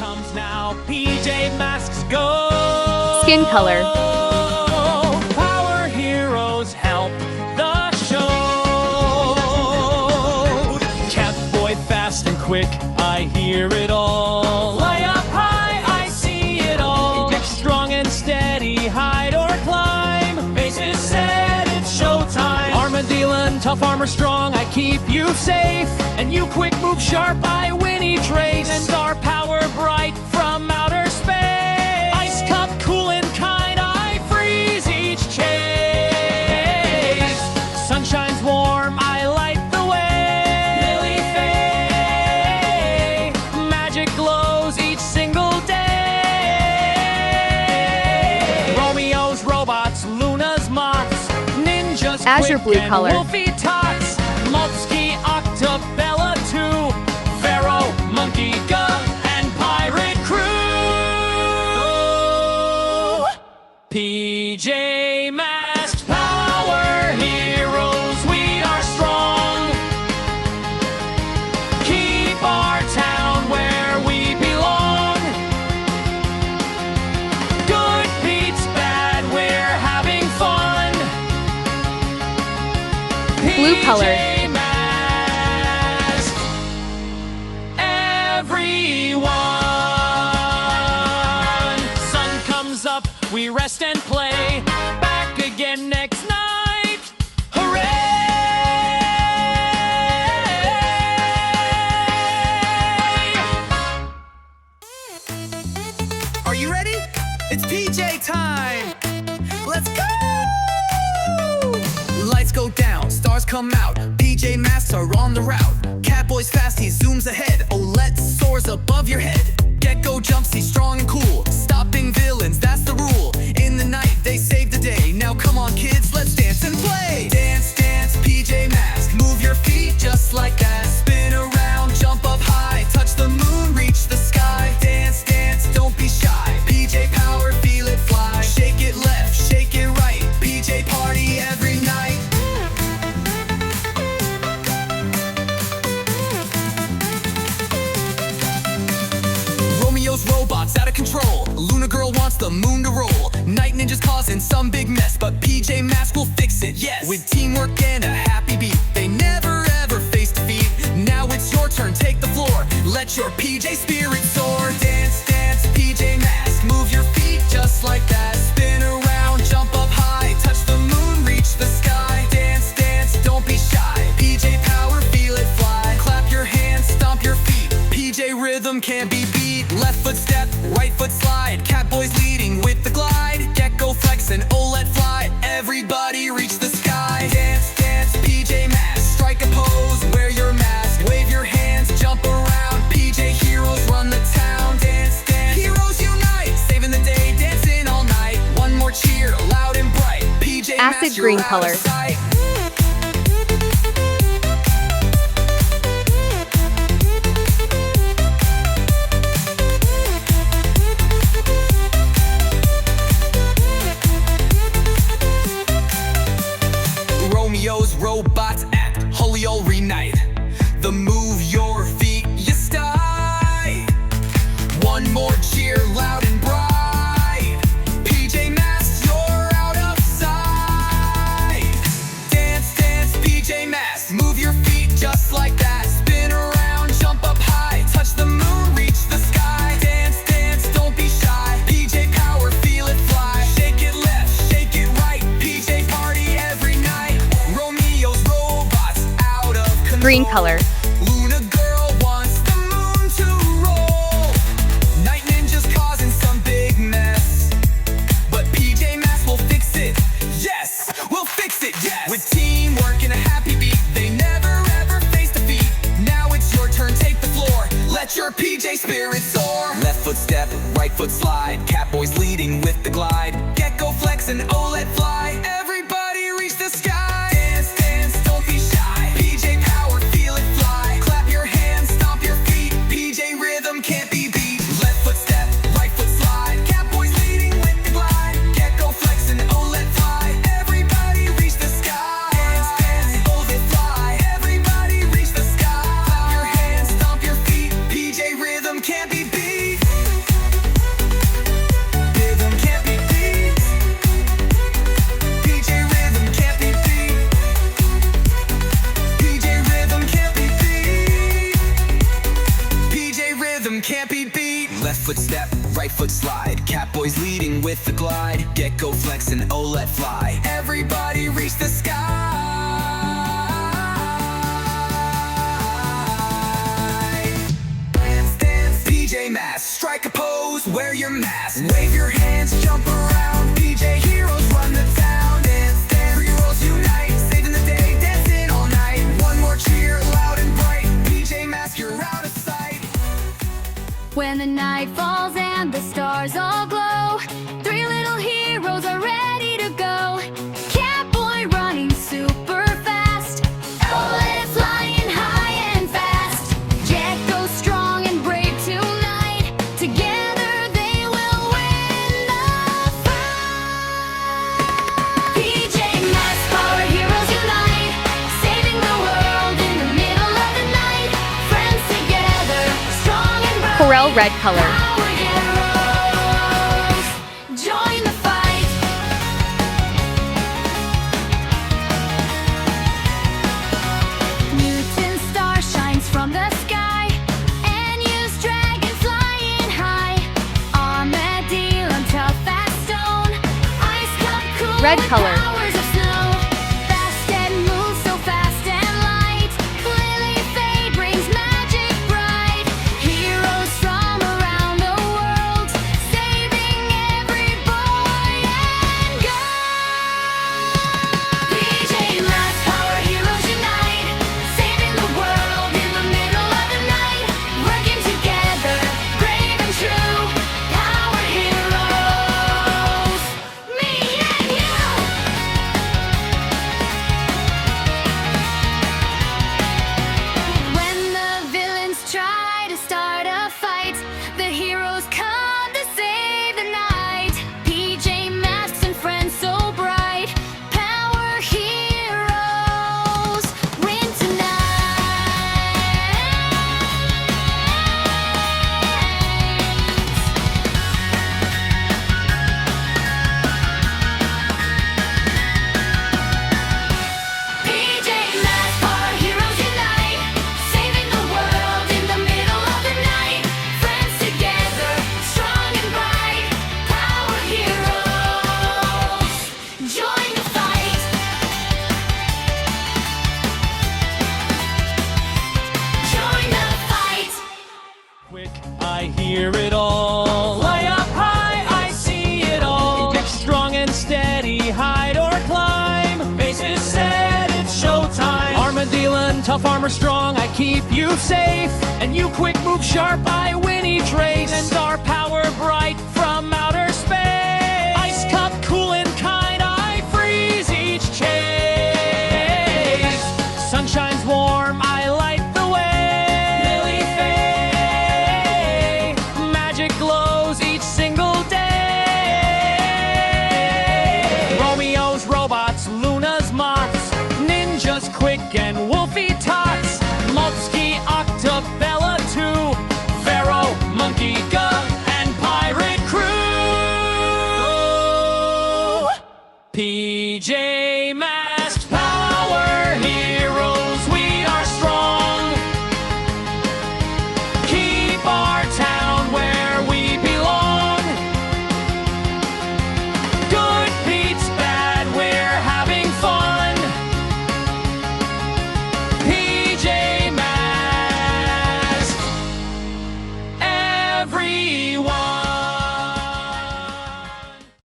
comes now. PJ Masks go. Skin color. Power heroes help the show. Catboy fast and quick, I hear it all. Way up high, I see it all. Get strong and steady, hide or climb. Faces set, it's showtime. Armadillo, tough armor strong, I keep you safe. And you quick move sharp, I win each race. And our power bright from outer space. Ice cup cool and kind, I freeze each chase. Sun shines warm, I light the way. Lily Faye, magic glows each single day. Romeo's robots, Luna's moths, ninjas Azure quick blue and color. wolfy tots. Multsky, Octabella too. Pharaoh, Monkey, Gug, and Pirate Crew. PJ Masks, power heroes, we are strong. Keep our town where we belong. Good beats bad, we're having fun. Blue color. PJ Masks, everyone. Sun comes up, we rest and play. Back again next night. Hooray! Are you ready? It's PJ time! Let's go! Lights go down, stars come out. PJ Masks are on the route. Catboy's fast, he zooms ahead. Owlette soars above your head. Gekko jumps, he's strong and cool. Stopping villains, that's the rule. In the night, they save the day. Now come on kids, let's dance and play. Dance, dance, PJ Masks. Move your feet just like that. Spin around, jump up high. Touch the moon, reach the sky. Dance, dance, don't be shy. PJ power, feel it fly. Shake it left, shake it right. PJ party every night. Romeo's robots out of control. Luna girl wants the moon to roll. Night ninjas causing some big mess, but PJ Masks will fix it, yes. With teamwork and a happy beat, they never ever face defeat. Now it's your turn, take the floor. Let your PJ spirit soar. Dance, dance, PJ Masks. Move your feet just like that. Spin around, jump up high. Touch the moon, reach the sky. Dance, dance, don't be shy. PJ power, feel it fly. Clap your hands, stomp your feet. PJ rhythm can't be beat. Left foot step, right foot slide. Catboy's leading with the glide. Gekko flex and Owlette fly. Everybody reach the sky. Dance, dance, PJ Masks. Strike a pose, wear your mask. Wave your hands, jump around. PJ heroes run the town. Dance, dance, heroes unite. Saving the day, dancing all night. One more cheer, loud and bright. PJ Acid Masks, green you're out color. of sight. Romeo's robots act, Julio reunite. The move your feet, you style. One more cheer, loud and bright. PJ Masks, you're out of sight. Dance, dance, PJ Masks. Move your feet just like that. Spin around, jump up high. Touch the moon, reach the sky. Dance, dance, don't be shy. PJ power, feel it fly. Shake it left, shake it right. PJ party every night. Romeo's robots out of control. Green color. Luna girl wants the moon to roll. Night ninjas causing some big mess, but PJ Masks will fix it. Yes, we'll fix it. Yes. With teamwork and a happy beat, they never ever face defeat. Now it's your turn, take the floor. Let your PJ spirit soar. Left foot step, right foot slide. Catboy's leading with the glide. Gekko flex and Owlette fly. Everybody reach the sky. Dance, dance, don't be shy. PJ power, feel it fly. Clap your hands, stomp your feet. PJ rhythm can't be beat. Left foot step, right foot slide. Catboy's leading with the glide. Gekko flex and Owlette fly. Everybody reach the sky. Dance, dance, Owlette fly. Everybody reach the sky. Clap your hands, stomp your feet. PJ rhythm can't be beat. Left foot step, right foot slide. Catboy's leading with the glide. Gekko flex and Owlette fly. Everybody reach the sky. Dance, PJ Masks, strike a pose, wear your mask. Wave your hands, jump around. PJ heroes run the town. Dance, heroes unite, saving the day, dancing all night. One more cheer, loud and bright. PJ Masks, you're out of sight. When the night falls and the stars all glow, three little heroes are ready to go. Catboy running super fast, Owlette flying high and fast. Gekko strong and brave tonight, together they will win the fight. PJ Masks, power heroes unite, saving the world in the middle of the night. Friends together, strong and bright. Corel red color. Our heroes, join the fight. Mutant star shines from the sky, and use dragon flying high. Armadillo tough as stone, ice cup cool Red with color. powers of snow. Fast and move so fast and light. Lily Fade brings magic bright. Heroes from around the world, saving every boy and girl. PJ Masks, power heroes unite, saving the world in the middle of the night. Working together, brave and true. Power heroes, me and you. When the villains try to start a fight, the heroes come to save the night. PJ Masks and friends so bright, power heroes win tonight. PJ Masks, power heroes unite, saving the world in the middle of the night. Friends together, strong and bright. Power heroes, join the fight. Join the fight. Quick, I hear it all. Fly up high, I see it all. Get strong and steady, hide or climb. Faces set, it's showtime. Armadillo and tough armor strong, I keep you safe. And you quick move sharp, I win each race. And our power bright,